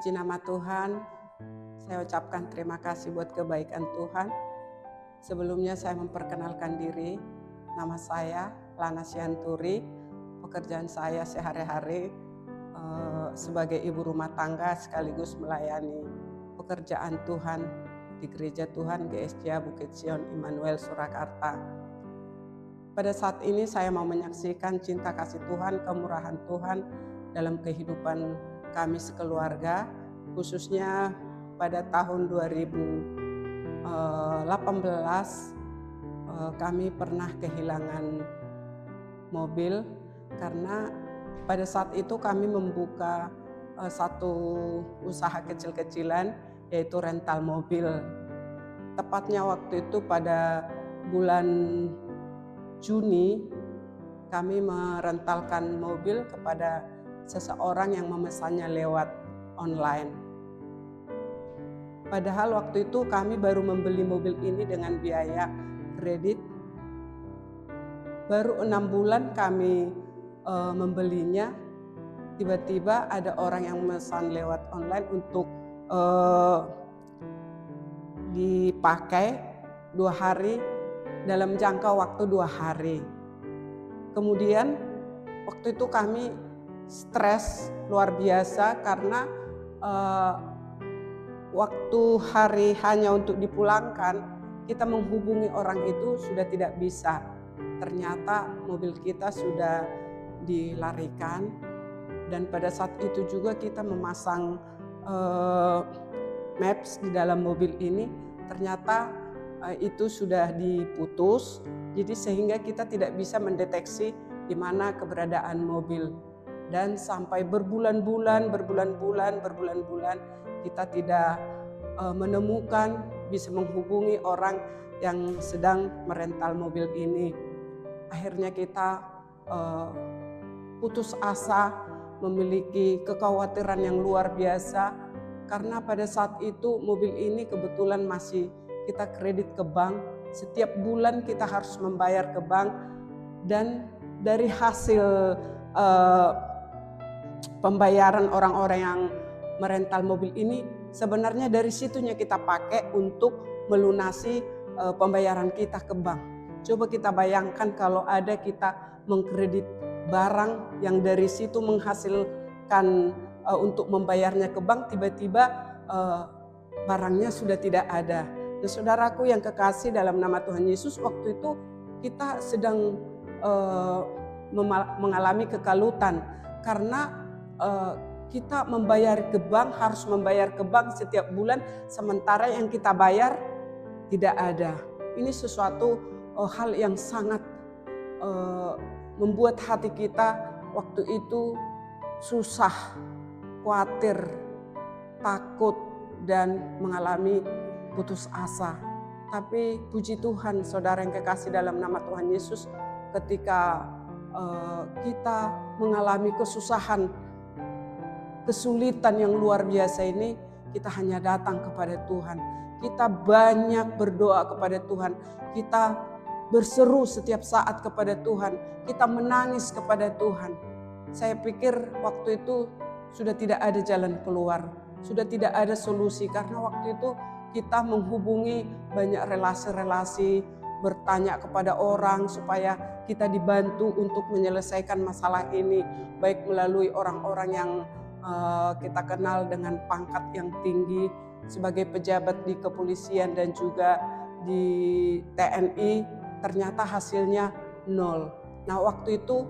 Puji nama Tuhan, saya ucapkan terima kasih buat kebaikan Tuhan. Sebelumnya saya memperkenalkan diri, nama saya Lana Sianturi. Pekerjaan saya sehari-hari sebagai ibu rumah tangga sekaligus melayani pekerjaan Tuhan di Gereja Tuhan GSJ Bukit Sion Immanuel Surakarta. Pada saat ini saya mau menyaksikan cinta kasih Tuhan, kemurahan Tuhan dalam kehidupan kami sekeluarga, khususnya pada tahun 2018 kami pernah kehilangan mobil karena pada saat itu kami membuka satu usaha kecil-kecilan yaitu rental mobil. Tepatnya waktu itu pada bulan Juni kami merentalkan mobil kepada seseorang yang memesannya lewat online. Padahal waktu itu kami baru membeli mobil ini dengan biaya kredit. Baru 6 bulan kami membelinya, tiba-tiba ada orang yang memesan lewat online untuk dipakai 2 hari dalam jangka waktu 2 hari. Kemudian waktu itu kami stres luar biasa karena waktu hari hanya untuk dipulangkan, kita menghubungi orang itu sudah tidak bisa. Ternyata mobil kita sudah dilarikan dan pada saat itu juga kita memasang maps di dalam mobil ini, ternyata itu sudah diputus, jadi sehingga kita tidak bisa mendeteksi di mana keberadaan mobil. Dan sampai berbulan-bulan kita tidak menemukan, bisa menghubungi orang yang sedang merental mobil ini. Akhirnya kita putus asa, memiliki kekhawatiran yang luar biasa karena pada saat itu mobil ini kebetulan masih kita kredit ke bank. Setiap bulan kita harus membayar ke bank dan dari hasil pembayaran orang-orang yang merental mobil ini, sebenarnya dari situnya kita pakai untuk melunasi pembayaran kita ke bank. Coba kita bayangkan kalau ada kita mengkredit barang yang dari situ menghasilkan untuk membayarnya ke bank, tiba-tiba barangnya sudah tidak ada. Nah, saudaraku yang kekasih dalam nama Tuhan Yesus, waktu itu kita sedang mengalami kekalutan karena kita harus membayar ke bank setiap bulan, sementara yang kita bayar tidak ada. Ini sesuatu hal yang sangat membuat hati kita waktu itu susah, khawatir, takut, dan mengalami putus asa. Tapi puji Tuhan, saudara yang kekasih dalam nama Tuhan Yesus, ketika kita mengalami kesulitan yang luar biasa ini, kita hanya datang kepada Tuhan. Kita banyak berdoa kepada Tuhan. Kita berseru setiap saat kepada Tuhan. Kita menangis kepada Tuhan. Saya pikir waktu itu sudah tidak ada jalan keluar. Sudah tidak ada solusi karena waktu itu kita menghubungi banyak relasi-relasi, bertanya kepada orang supaya kita dibantu untuk menyelesaikan masalah ini, baik melalui orang-orang yang kita kenal dengan pangkat yang tinggi sebagai pejabat di kepolisian dan juga di TNI, ternyata hasilnya 0. Nah, waktu itu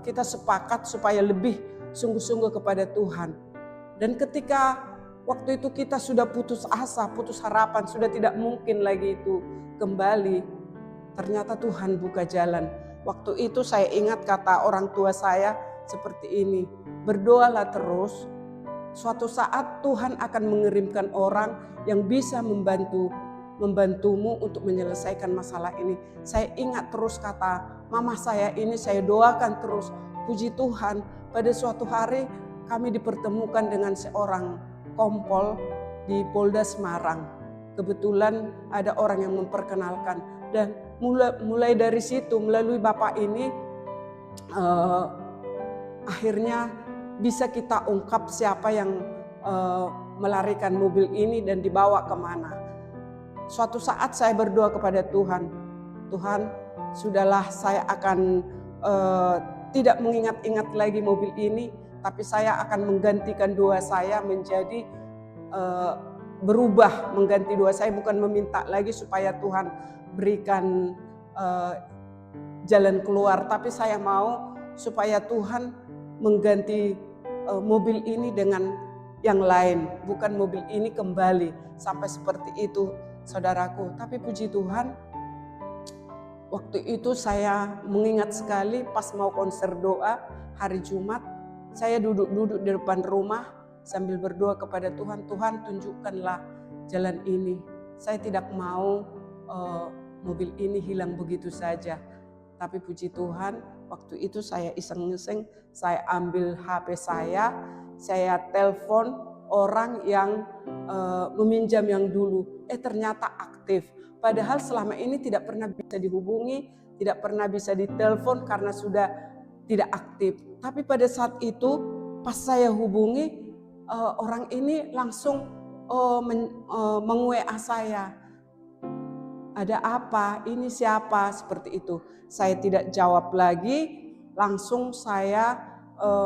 kita sepakat supaya lebih sungguh-sungguh kepada Tuhan. Dan ketika waktu itu kita sudah putus asa, putus harapan, sudah tidak mungkin lagi itu kembali, ternyata Tuhan buka jalan. Waktu itu saya ingat kata orang tua saya seperti ini, berdoalah terus, suatu saat Tuhan akan mengirimkan orang yang bisa membantumu untuk menyelesaikan masalah ini. Saya ingat terus kata mama saya ini, saya doakan terus. Puji Tuhan, pada suatu hari kami dipertemukan dengan seorang kompol di Polda Semarang. Kebetulan ada orang yang memperkenalkan dan mulai dari situ, melalui bapak ini akhirnya bisa kita ungkap siapa yang melarikan mobil ini dan dibawa kemana. Suatu saat saya berdoa kepada Tuhan, Tuhan, sudahlah, saya akan tidak mengingat-ingat lagi mobil ini, tapi saya akan menggantikan doa saya menjadi berubah, mengganti doa saya, bukan meminta lagi supaya Tuhan berikan jalan keluar, tapi saya mau supaya Tuhan mengganti mobil ini dengan yang lain, bukan mobil ini kembali. Sampai seperti itu, saudaraku. Tapi puji Tuhan, waktu itu saya mengingat sekali pas mau konser doa hari Jumat, saya duduk-duduk di depan rumah sambil berdoa kepada Tuhan, Tuhan tunjukkanlah jalan ini. Saya tidak mau mobil ini hilang begitu saja. Tapi puji Tuhan, waktu itu saya iseng-iseng, saya ambil HP saya telepon orang yang meminjam yang dulu. Ternyata aktif. Padahal selama ini tidak pernah bisa dihubungi, tidak pernah bisa ditelepon karena sudah tidak aktif. Tapi pada saat itu pas saya hubungi, orang ini langsung meng-WA saya. Ada apa? Ini siapa? Seperti itu. Saya tidak jawab lagi, langsung saya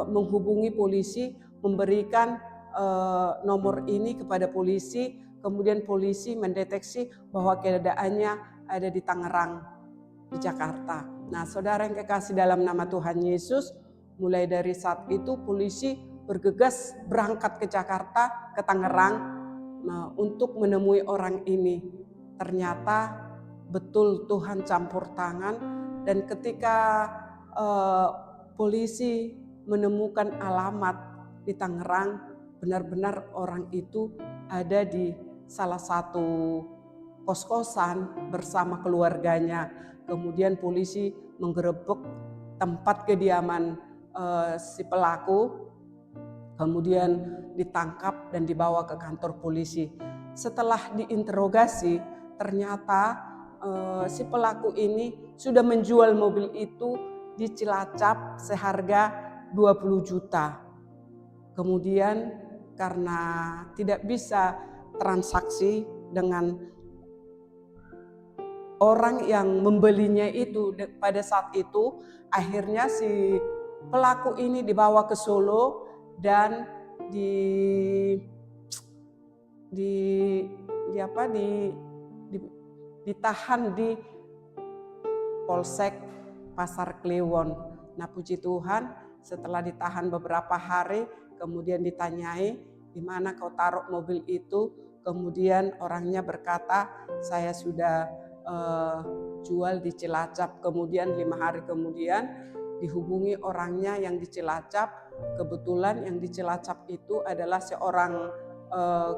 menghubungi polisi, memberikan nomor ini kepada polisi, kemudian polisi mendeteksi bahwa keadaannya ada di Tangerang, di Jakarta. Nah, saudara yang kekasih dalam nama Tuhan Yesus, mulai dari saat itu polisi bergegas berangkat ke Jakarta, ke Tangerang, untuk menemui orang ini. Ternyata betul Tuhan campur tangan, dan ketika polisi menemukan alamat di Tangerang, benar-benar orang itu ada di salah satu kos-kosan bersama keluarganya. Kemudian polisi menggerebek tempat kediaman si pelaku, kemudian ditangkap dan dibawa ke kantor polisi. Setelah diinterogasi, ternyata si pelaku ini sudah menjual mobil itu di Cilacap seharga 20 juta. Kemudian karena tidak bisa transaksi dengan orang yang membelinya itu pada saat itu, akhirnya si pelaku ini dibawa ke Solo dan ditahan di Polsek Pasar Kliwon. Nah, puji Tuhan, setelah ditahan beberapa hari, kemudian ditanyai, di mana kau taruh mobil itu? Kemudian orangnya berkata, saya sudah jual di Cilacap. Kemudian 5 hari kemudian dihubungi orangnya yang di Cilacap. Kebetulan yang di Cilacap itu adalah seorang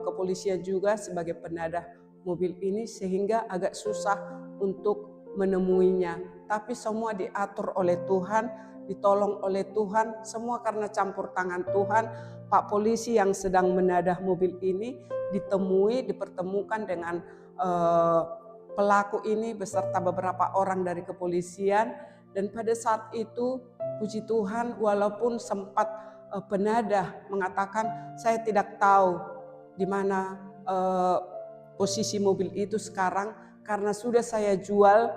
kepolisian juga sebagai penadah mobil ini, sehingga agak susah untuk menemuinya. Tapi semua diatur oleh Tuhan, ditolong oleh Tuhan, semua karena campur tangan Tuhan. Pak polisi yang sedang menadah mobil ini dipertemukan dengan pelaku ini beserta beberapa orang dari kepolisian. Dan pada saat itu, puji Tuhan, walaupun sempat penadah mengatakan, saya tidak tahu di mana posisi mobil itu sekarang karena sudah saya jual,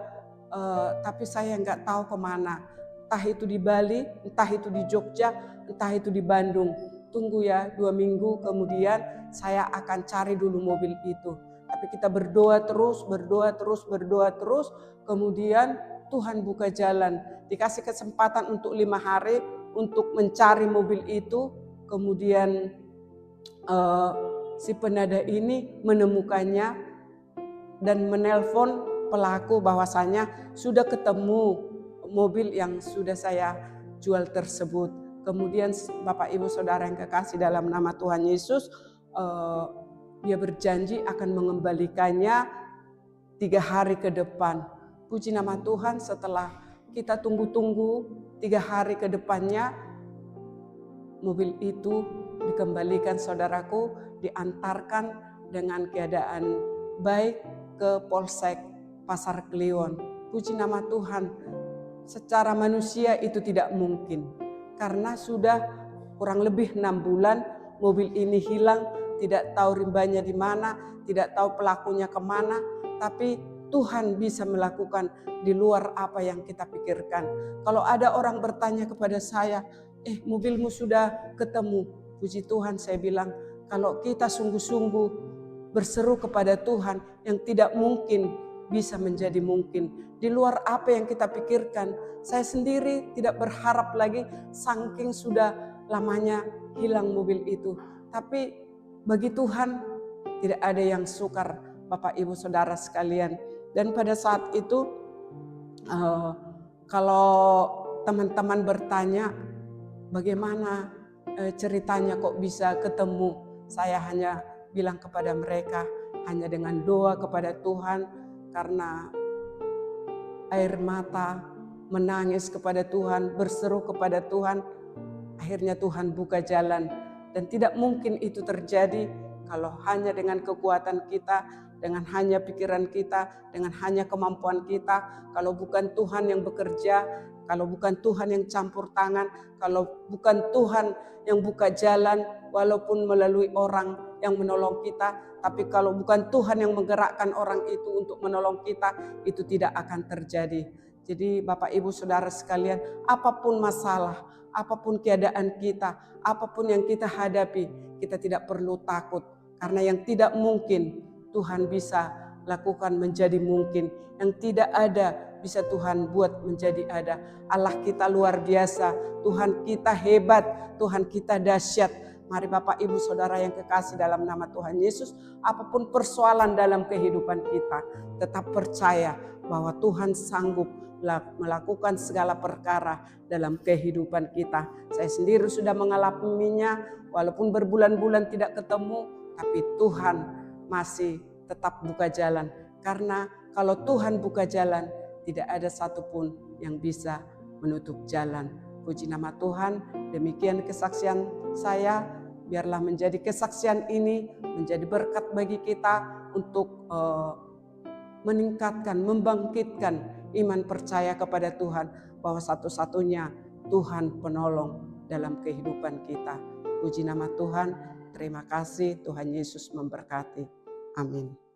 tapi saya nggak tahu kemana. Entah itu di Bali, entah itu di Jogja, entah itu di Bandung. Tunggu ya, 2 minggu kemudian saya akan cari dulu mobil itu. Tapi kita berdoa terus, kemudian Tuhan buka jalan. Dikasih kesempatan untuk 5 hari untuk mencari mobil itu. Kemudian si penadah ini menemukannya dan menelpon pelaku bahwasanya sudah ketemu mobil yang sudah saya jual tersebut. Kemudian Bapak Ibu Saudara yang kekasih dalam nama Tuhan Yesus, dia berjanji akan mengembalikannya 3 hari ke depan. Puji nama Tuhan, setelah kita tunggu-tunggu 3 hari ke depannya, mobil itu dikembalikan, saudaraku, diantarkan dengan keadaan baik ke Polsek Pasar Kliwon. Puji nama Tuhan, secara manusia itu tidak mungkin. Karena sudah kurang lebih 6 bulan mobil ini hilang, tidak tahu rimbanya di mana, tidak tahu pelakunya kemana, tapi Tuhan bisa melakukan di luar apa yang kita pikirkan. Kalau ada orang bertanya kepada saya, mobilmu sudah ketemu. Puji Tuhan, saya bilang, kalau kita sungguh-sungguh berseru kepada Tuhan, yang tidak mungkin bisa menjadi mungkin. Di luar apa yang kita pikirkan. Saya sendiri tidak berharap lagi, saking sudah lamanya hilang mobil itu. Tapi bagi Tuhan tidak ada yang sukar, Bapak Ibu Saudara sekalian. Dan pada saat itu kalau teman-teman bertanya bagaimana ceritanya kok bisa ketemu, saya hanya bilang kepada mereka, hanya dengan doa kepada Tuhan, karena air mata, menangis kepada Tuhan, berseru kepada Tuhan, akhirnya Tuhan buka jalan. Dan tidak mungkin itu terjadi kalau hanya dengan kekuatan kita, dengan hanya pikiran kita, dengan hanya kemampuan kita. Kalau bukan Tuhan yang bekerja, kalau bukan Tuhan yang campur tangan, kalau bukan Tuhan yang buka jalan, walaupun melalui orang yang menolong kita, tapi kalau bukan Tuhan yang menggerakkan orang itu untuk menolong kita, itu tidak akan terjadi. Jadi Bapak Ibu Saudara sekalian, apapun masalah, apapun keadaan kita, apapun yang kita hadapi, kita tidak perlu takut. Karena yang tidak mungkin, Tuhan bisa lakukan menjadi mungkin. Yang tidak ada, bisa Tuhan buat menjadi ada. Allah kita luar biasa, Tuhan kita hebat, Tuhan kita dahsyat. Mari Bapak Ibu Saudara yang kekasih dalam nama Tuhan Yesus, apapun persoalan dalam kehidupan kita, tetap percaya bahwa Tuhan sanggup melakukan segala perkara dalam kehidupan kita. Saya sendiri sudah mengalaminya, walaupun berbulan-bulan tidak ketemu, tapi Tuhan masih tetap buka jalan. Karena kalau Tuhan buka jalan, tidak ada satupun yang bisa menutup jalan. Puji nama Tuhan, demikian kesaksian saya. Biarlah menjadi kesaksian ini, menjadi berkat bagi kita untuk meningkatkan, membangkitkan iman percaya kepada Tuhan, bahwa satu-satunya Tuhan penolong dalam kehidupan kita. Puji nama Tuhan, terima kasih, Tuhan Yesus memberkati. Amin.